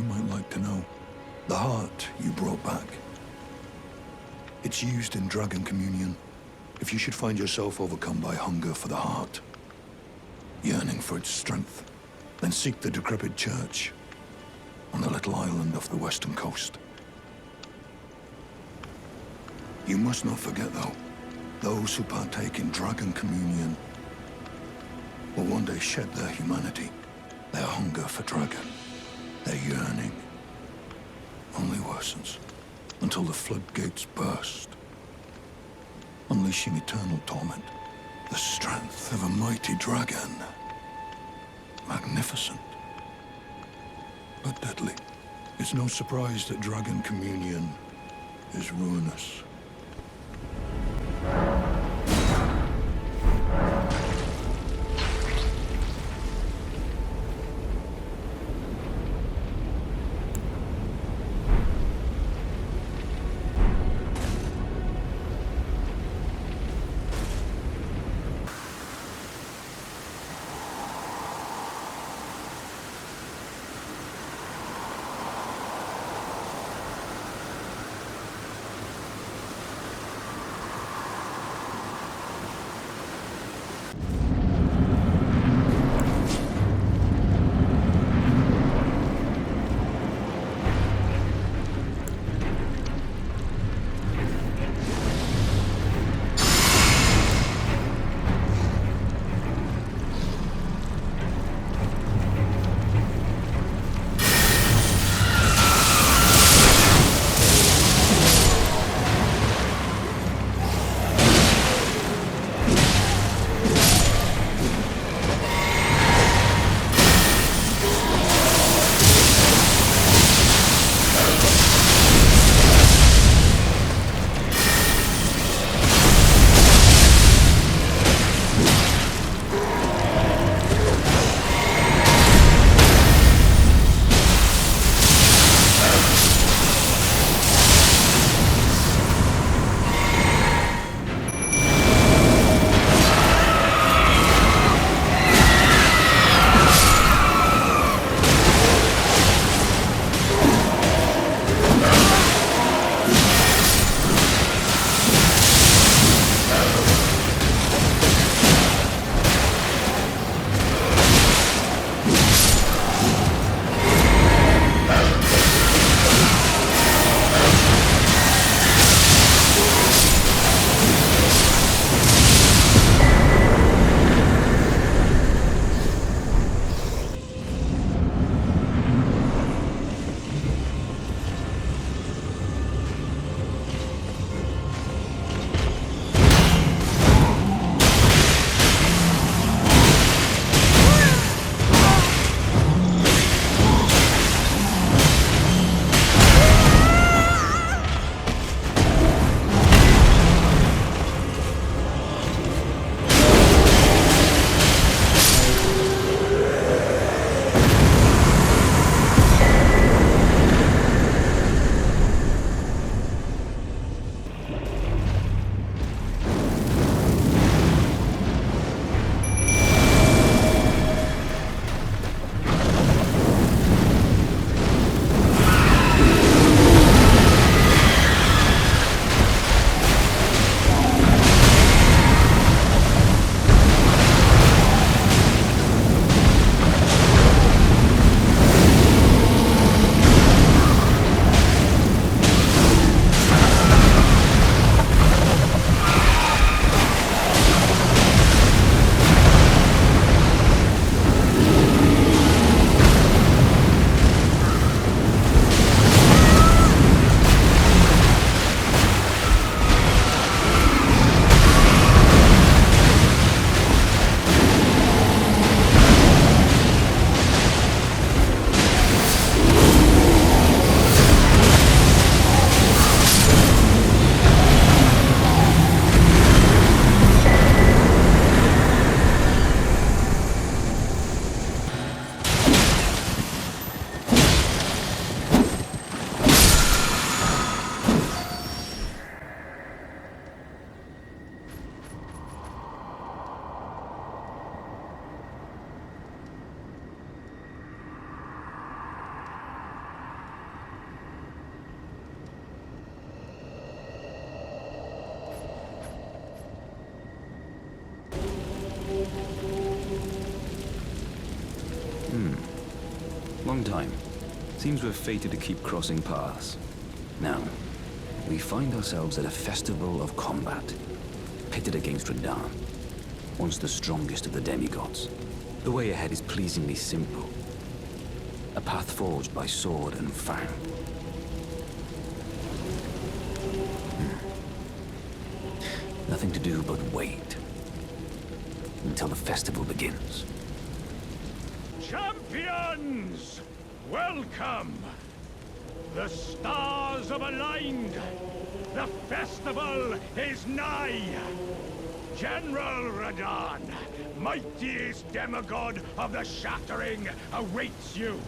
might like to know. The heart you brought back. It's used in dragon communion. If you should find yourself overcome by hunger for the heart, yearning for its strength, then seek the decrepit church on the little island off the western coast. You must not forget, though, those who partake in dragon communion will one day shed their humanity, their hunger for dragon, their yearning only worsens until the floodgates burst, unleashing eternal torment, the strength of a mighty dragon. Magnificent, but deadly. It's no surprise that dragon communion is ruinous. time. Seems we're fated to keep crossing paths. Now, we find ourselves at a festival of combat, pitted against Radahn, once the strongest of the demigods. The way ahead is pleasingly simple. A path forged by sword and fang. Nothing to do but wait until the festival begins. Champions! Welcome! The stars have aligned. The festival is nigh. General Radahn, mightiest demigod of the Shattering, awaits you.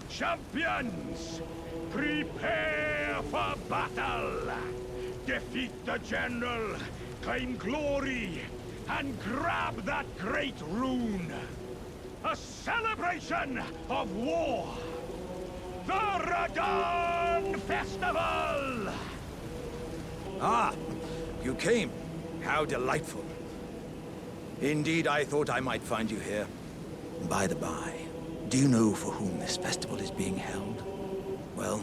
Champions, prepare for battle. Defeat the General, claim glory, and grab that great rune. A celebration of war. The Radahn Festival! Ah, you came. How delightful. Indeed, I thought I might find you here. By the by, do you know for whom this festival is being held? Well,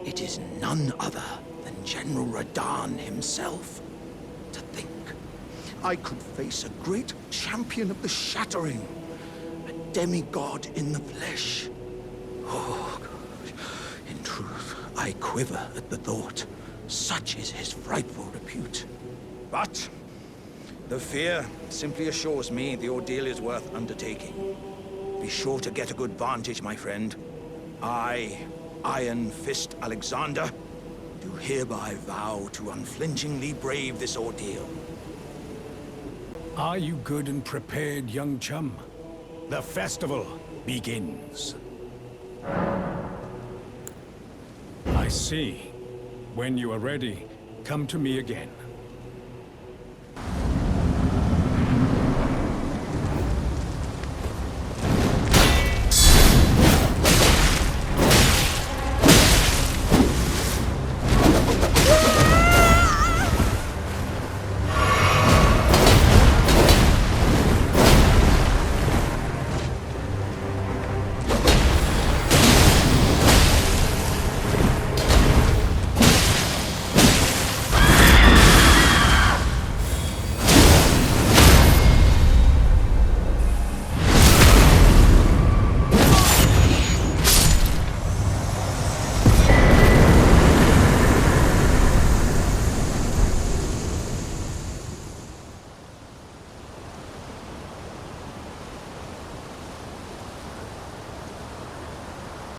it is none other than General Radahn himself. To think, I could face a great champion of the Shattering, a demigod in the flesh. Oh, God. In truth, I quiver at the thought. Such is his frightful repute. But the fear simply assures me the ordeal is worth undertaking. Be sure to get a good vantage, my friend. I, Iron Fist Alexander, do hereby vow to unflinchingly brave this ordeal. Are you good and prepared, young chum? The festival begins. I see. When you are ready, come to me again.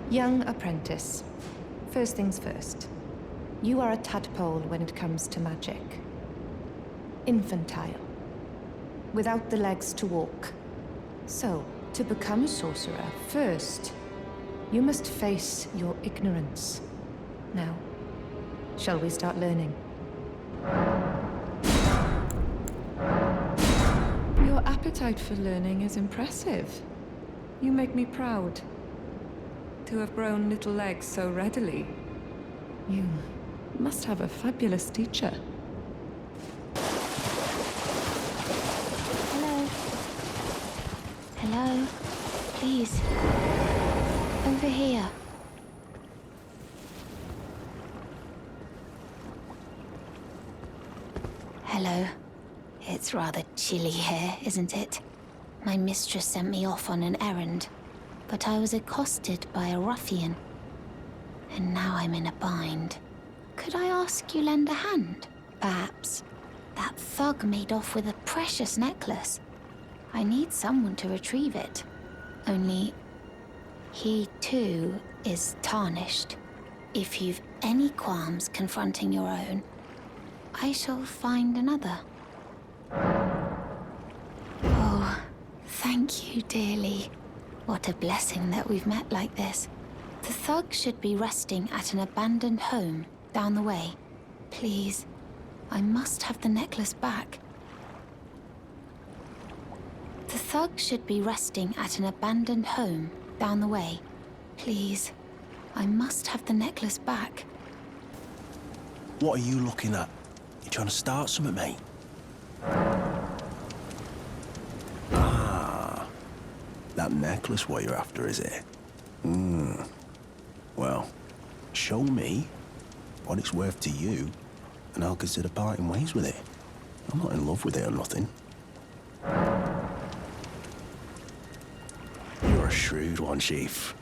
Young apprentice. First things first. You are a tadpole when it comes to magic. Infantile. Without the legs to walk. So, to become a sorcerer, first, you must face your ignorance. Now, shall we start learning? Your appetite for learning is impressive. You make me proud. To have grown little legs so readily. You must have a fabulous teacher. Hello. Hello. Please. Over here. Hello. It's rather chilly here, isn't it? My mistress sent me off on an errand, but I was accosted by a ruffian. And now I'm in a bind. Could I ask you lend a hand? Perhaps. That thug made off with a precious necklace. I need someone to retrieve it. Only, he too is tarnished. If you've any qualms confronting your own, I shall find another. Oh, thank you dearly. What a blessing that we've met like this. The thug should be resting at an abandoned home down the way. Please, I must have the necklace back. The thug should be resting at an abandoned home down the way. Please, I must have the necklace back. What are you looking at? You trying to start something, mate? Ah, that necklace what you're after, is it? Well, show me what it's worth to you, and I'll consider parting ways with it. I'm not in love with it or nothing. You're a shrewd one, Chief.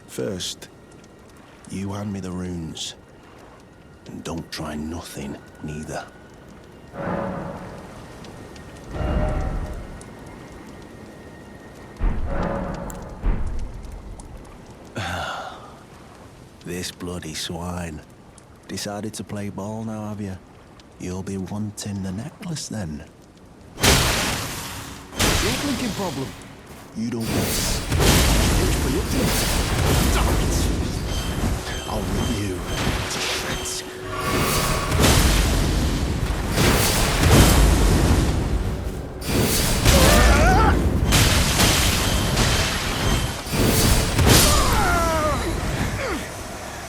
First, you hand me the runes. And don't try nothing, neither. This bloody swine. Decided to play ball now, have you? You'll be wanting the necklace then. Your blinking problem. You don't miss. It's for you. Damn it! I'll rip you to shreds.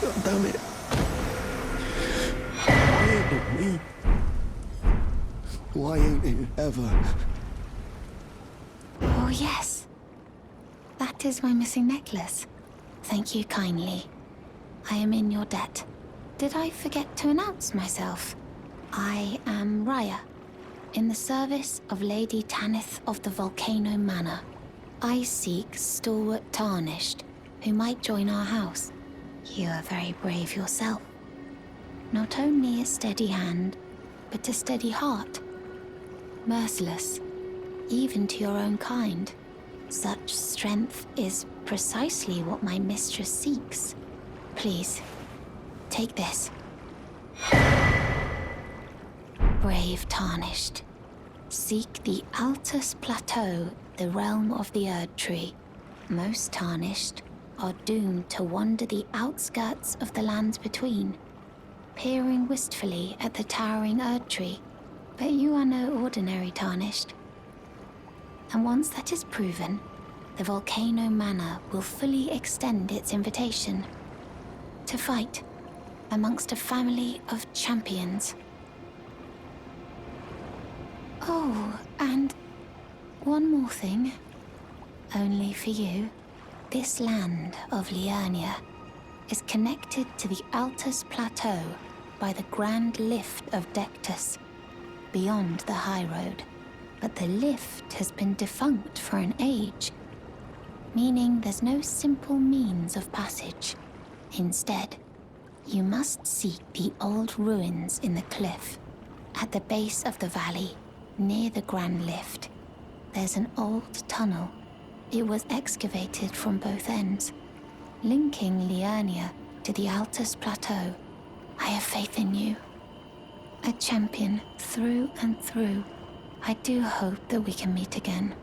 God damn it. Why ain't it me? Why ain't it ever? Oh, yes. That is my missing necklace. Thank you kindly. I am in your debt. Did I forget to announce myself? I am Raya, in the service of Lady Tanith of the Volcano Manor. I seek stalwart Tarnished, who might join our house. You are very brave yourself. Not only a steady hand, but a steady heart. Merciless, even to your own kind. Such strength is precisely what my mistress seeks. Please, take this. Brave Tarnished, seek the Altus Plateau, the realm of the Erd Tree. Most Tarnished are doomed to wander the outskirts of the lands between, peering wistfully at the towering Erd Tree. But you are no ordinary Tarnished. And once that is proven, the Volcano Manor will fully extend its invitation to fight amongst a family of champions. Oh, and one more thing. Only for you. This land of Liurnia is connected to the Altus Plateau by the Grand Lift of Dectus, beyond the High Road. But the lift has been defunct for an age, meaning there's no simple means of passage. Instead, you must seek the old ruins in the cliff. At the base of the valley, near the Grand Lift, there's an old tunnel. It was excavated from both ends, linking Liurnia to the Altus Plateau. I have faith in you. A champion through and through. I do hope that we can meet again.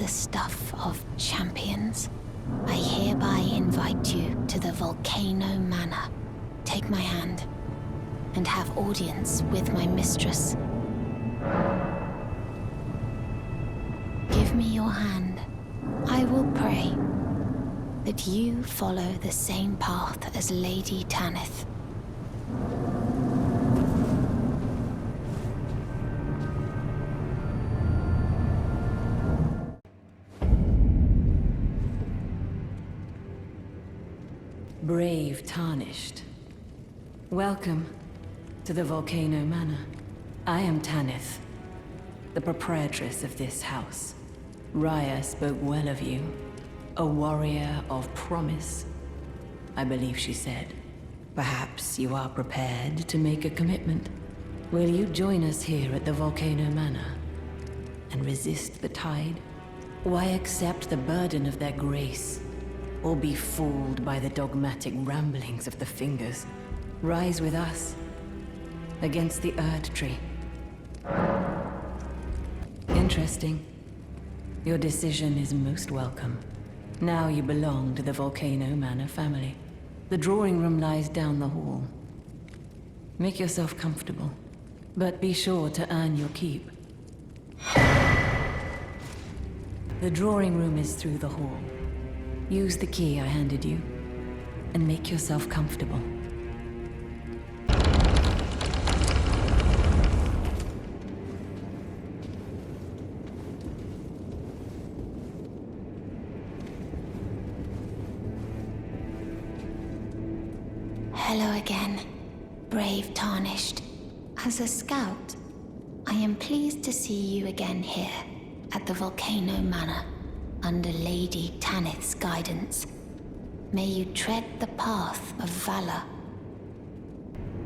the stuff of champions. I hereby invite you to the Volcano Manor. Take my hand and have audience with my mistress. Give me your hand. I will pray that you follow the same path as Lady Tanith. Brave Tarnished. Welcome to the Volcano Manor. I am Tanith, the proprietress of this house. Raya spoke well of you. A warrior of promise, I believe she said. Perhaps you are prepared to make a commitment. Will you join us here at the Volcano Manor and resist the tide? Why accept the burden of their grace, or be fooled by the dogmatic ramblings of the Fingers? Rise with us against the Erd Tree. Interesting. Your decision is most welcome. Now you belong to the Volcano Manor family. The drawing room lies down the hall. Make yourself comfortable, but be sure to earn your keep. The drawing room is through the hall. Use the key I handed you, and make yourself comfortable. Hello again, brave Tarnished. As a scout, I am pleased to see you again here at the Volcano Manor, under Lady Tanith's guidance. May you tread the path of valor.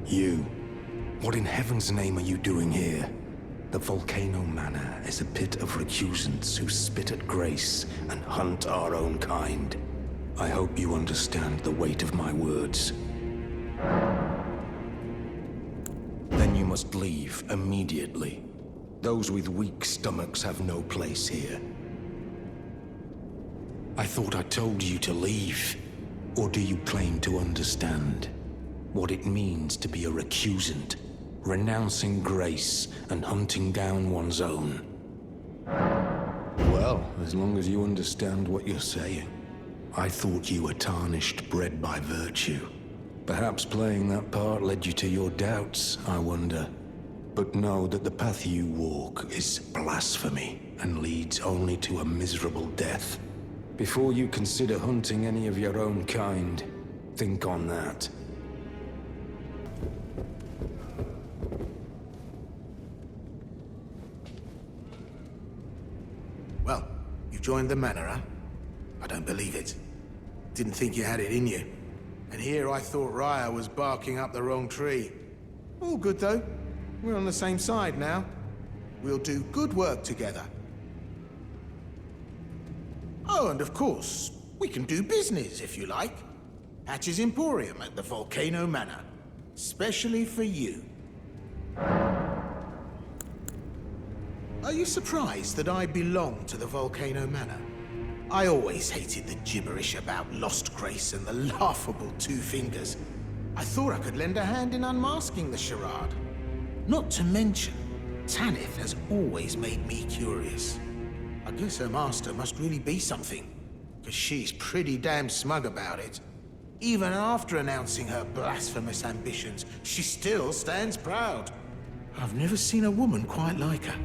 You. What in heaven's name are you doing here? The Volcano Manor is a pit of recusants who spit at grace and hunt our own kind. I hope you understand the weight of my words. Then you must leave immediately. Those with weak stomachs have no place here. I thought I told you to leave. Or do you claim to understand what it means to be a recusant, renouncing grace and hunting down one's own? Well, as long as you understand what you're saying. I thought you were tarnished, bred by virtue. Perhaps playing that part led you to your doubts, I wonder. But know that the path you walk is blasphemy and leads only to a miserable death. Before you consider hunting any of your own kind, think on that. Well, you've joined the manor, huh? I don't believe it. Didn't think you had it in you. And here I thought Raya was barking up the wrong tree. All good, though. We're on the same side now. We'll do good work together. Oh, and of course, we can do business, if you like. Hatch's Emporium at the Volcano Manor. Especially for you. Are you surprised that I belong to the Volcano Manor? I always hated the gibberish about lost grace and the laughable Two Fingers. I thought I could lend a hand in unmasking the charade. Not to mention, Tanith has always made me curious. I guess her master must really be something, because she's pretty damn smug about it. Even after announcing her blasphemous ambitions, she still stands proud. I've never seen a woman quite like her.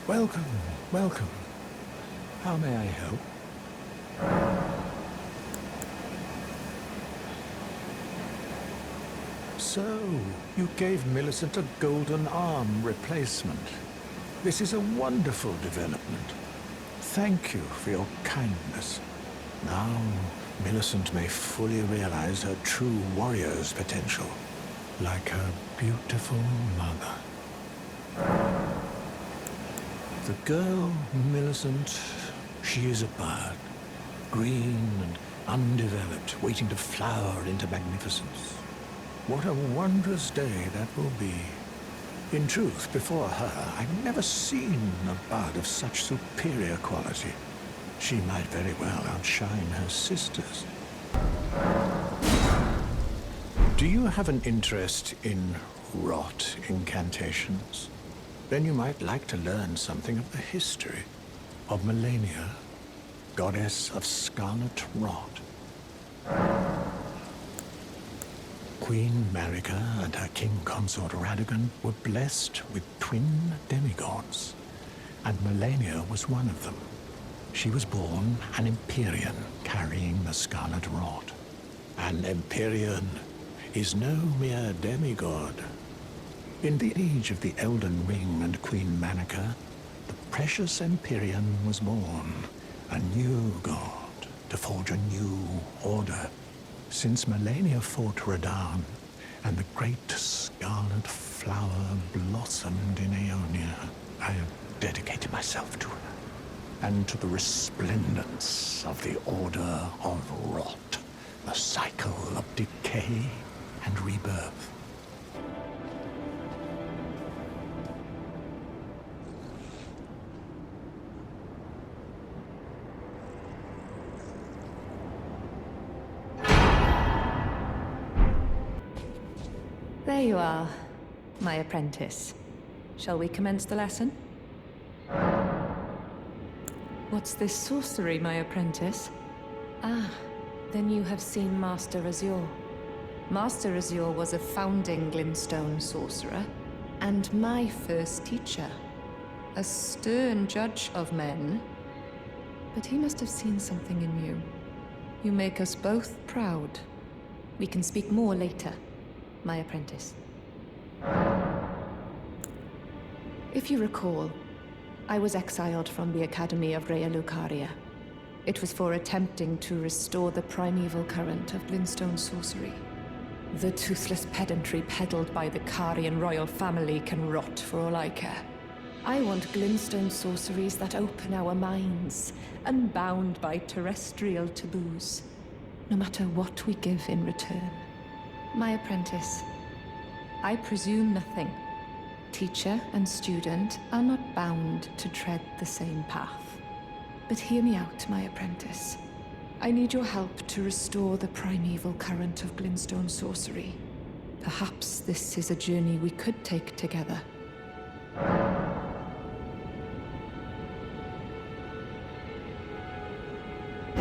Welcome, welcome. How may I help? So, you gave Millicent a golden arm replacement. This is a wonderful development. Thank you for your kindness. Now, Millicent may fully realize her true warrior's potential, like her beautiful mother. The girl, Millicent, she is a bird, green and undeveloped, waiting to flower into magnificence. What a wondrous day that will be. In truth, before her, I've never seen a bird of such superior quality. She might very well outshine her sisters. Do you have an interest in rot incantations? Then you might like to learn something of the history of Melania, goddess of scarlet rot. Queen Marika and her king consort Radagon were blessed with twin demigods, and Melania was one of them. She was born an Empyrean carrying the scarlet rot. An Empyrean is no mere demigod. In the age of the Elden Ring and Queen Marika, the precious Empyrean was born, a new god, to forge a new order. Since Melania fought Radahn, and the great scarlet flower blossomed in Aeonia, I have dedicated myself to her, and to the resplendence of the Order of Rot, the cycle of decay and rebirth. There you are, my apprentice. Shall we commence the lesson? What's this sorcery, my apprentice? Ah, then you have seen Master Azure. Master Azure was a founding Glintstone sorcerer, and my first teacher. A stern judge of men. But he must have seen something in you. You make us both proud. We can speak more later, my apprentice. If you recall, I was exiled from the Academy of Rea Lucaria. It was for attempting to restore the primeval current of Glintstone sorcery. The toothless pedantry peddled by the Carian royal family can rot for all I care. I want Glintstone sorceries that open our minds, unbound by terrestrial taboos, no matter what we give in return. My apprentice, I presume nothing. Teacher and student are not bound to tread the same path. But hear me out, my apprentice. I need your help to restore the primeval current of Glintstone sorcery. Perhaps this is a journey we could take together.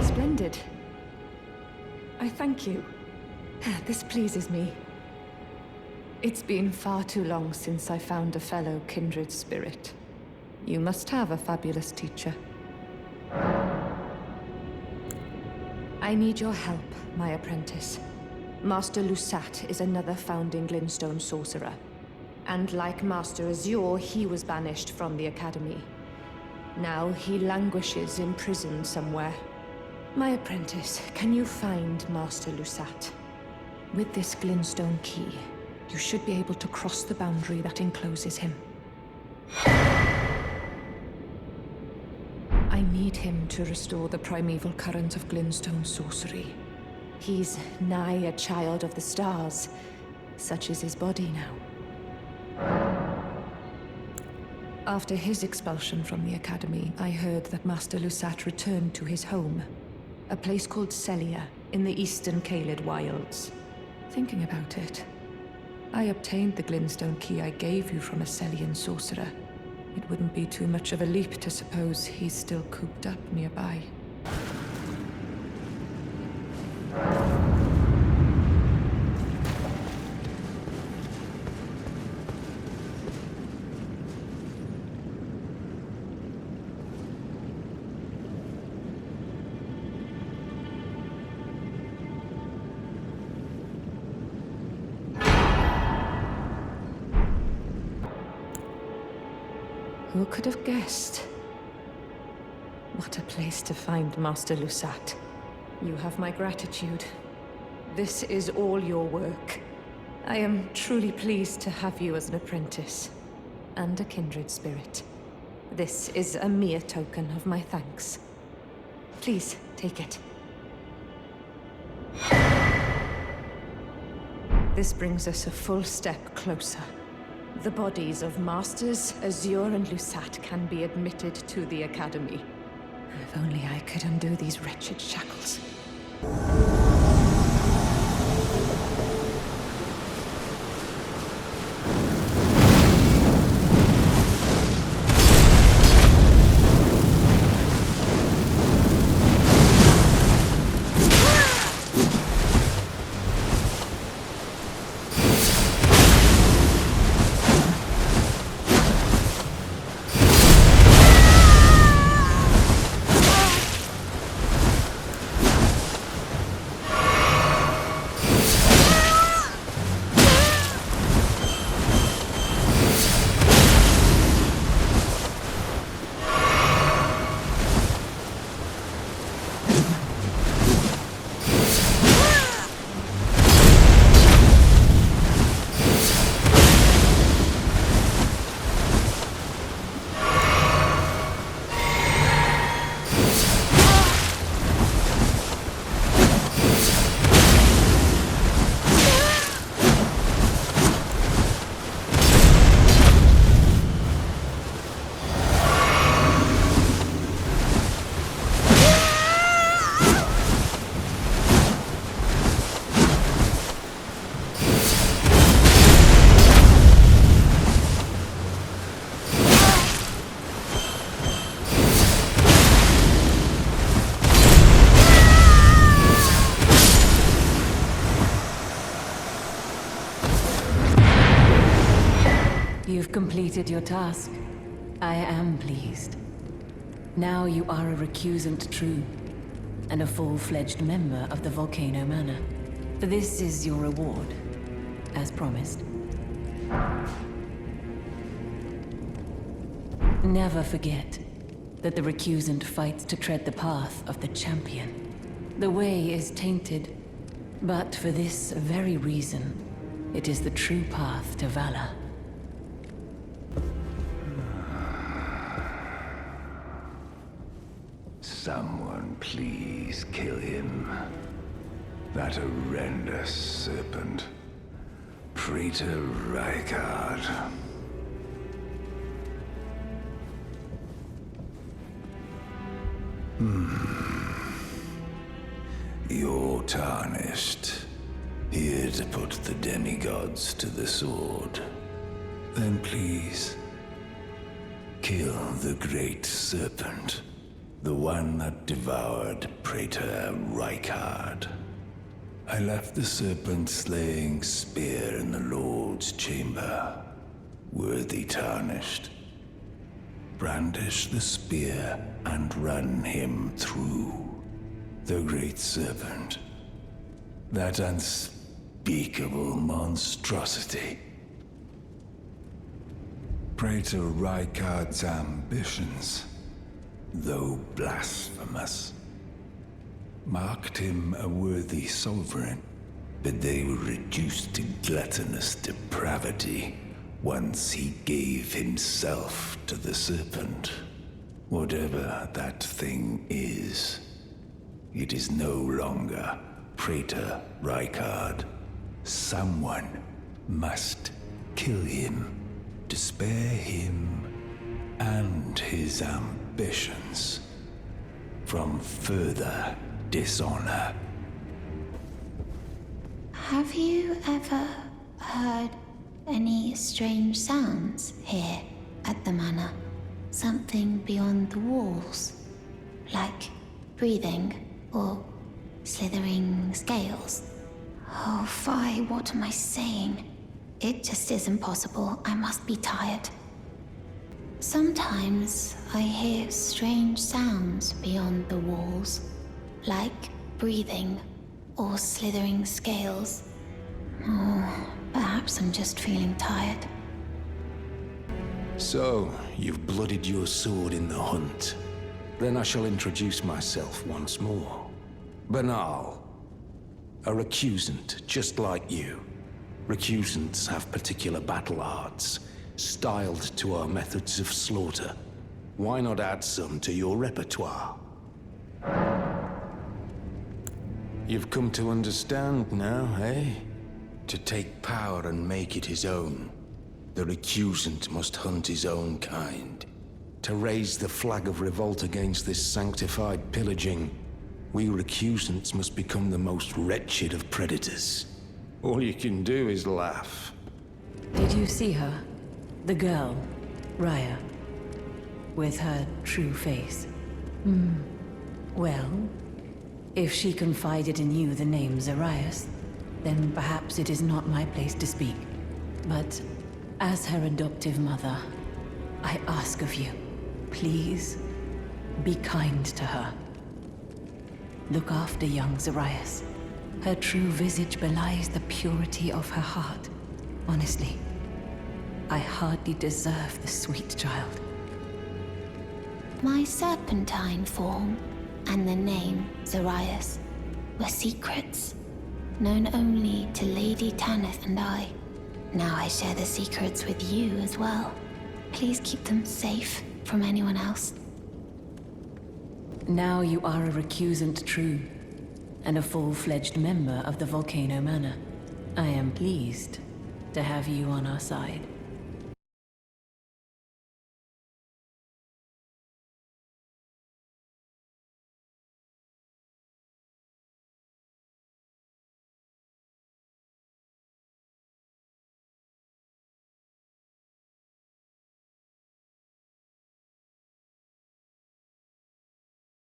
Splendid. I thank you. This pleases me. It's been far too long since I found a fellow kindred spirit. You must have a fabulous teacher. I need your help, my apprentice. Master Lusat is another founding Glintstone sorcerer. And like Master Azure, he was banished from the Academy. Now he languishes in prison somewhere. My apprentice, can you find Master Lusat? With this Glintstone key, you should be able to cross the boundary that encloses him. I need him to restore the primeval current of Glintstone sorcery. He's nigh a child of the stars. Such is his body now. After his expulsion from the Academy, I heard that Master Lusat returned to his home, a place called Celia in the eastern Caelid wilds. Thinking about it, I obtained the Glintstone key I gave you from a Celian sorcerer. It wouldn't be too much of a leap to suppose he's still cooped up nearby. Who could have guessed? What a place to find Master Lusat. You have my gratitude. This is all your work. I am truly pleased to have you as an apprentice, and a kindred spirit. This is a mere token of my thanks. Please, take it. This brings us a full step closer. The bodies of Masters Azure and Lusat can be admitted to the Academy. If only I could undo these wretched shackles. You've completed your task. I am pleased. Now you are a recusant true, and a full-fledged member of the Volcano Manor. This is your reward, as promised. Never forget that the recusant fights to tread the path of the champion. The way is tainted, but for this very reason, it is the true path to valor. Someone please kill him. That horrendous serpent. Praetor Rykard. You're tarnished. Here to put the demigods to the sword. Then please, kill the great serpent. The one that devoured Praetor Rykard. I left the serpent-slaying spear in the Lord's chamber. Worthy tarnished. Brandish the spear and run him through. The great serpent. That unspeakable monstrosity. Praetor Rykard's ambitions, though blasphemous, marked him a worthy sovereign, but they were reduced to gluttonous depravity once he gave himself to the serpent. Whatever that thing is, it is no longer Praetor Rykard. Someone must kill him to spare him and his ambitions from further dishonor. Have you ever heard any strange sounds here at the manor? Something beyond the walls? Like breathing or slithering scales? Oh, fie, what am I saying? It just isn't possible. I must be tired. Sometimes I hear strange sounds beyond the walls, like breathing or slithering scales. Oh, perhaps I'm just feeling tired. So, you've blooded your sword in the hunt. Then I shall introduce myself once more. Banal. A recusant, just like you. Recusants have particular battle arts, styled to our methods of slaughter. Why not add some to your repertoire? You've come to understand now, eh? To take power and make it his own. The recusant must hunt his own kind. To raise the flag of revolt against this sanctified pillaging, we recusants must become the most wretched of predators. All you can do is laugh. Did you see her? The girl, Raya. With her true face. Well, if she confided in you the name Zarias, then perhaps it is not my place to speak. But as her adoptive mother, I ask of you, please, be kind to her. Look after young Zarias. Her true visage belies the purity of her heart. Honestly, I hardly deserve the sweet child. My serpentine form and the name Zarias were secrets, known only to Lady Tanith and I. Now I share the secrets with you as well. Please keep them safe from anyone else. Now you are a recusant true, and a full-fledged member of the Volcano Manor. I am pleased to have you on our side.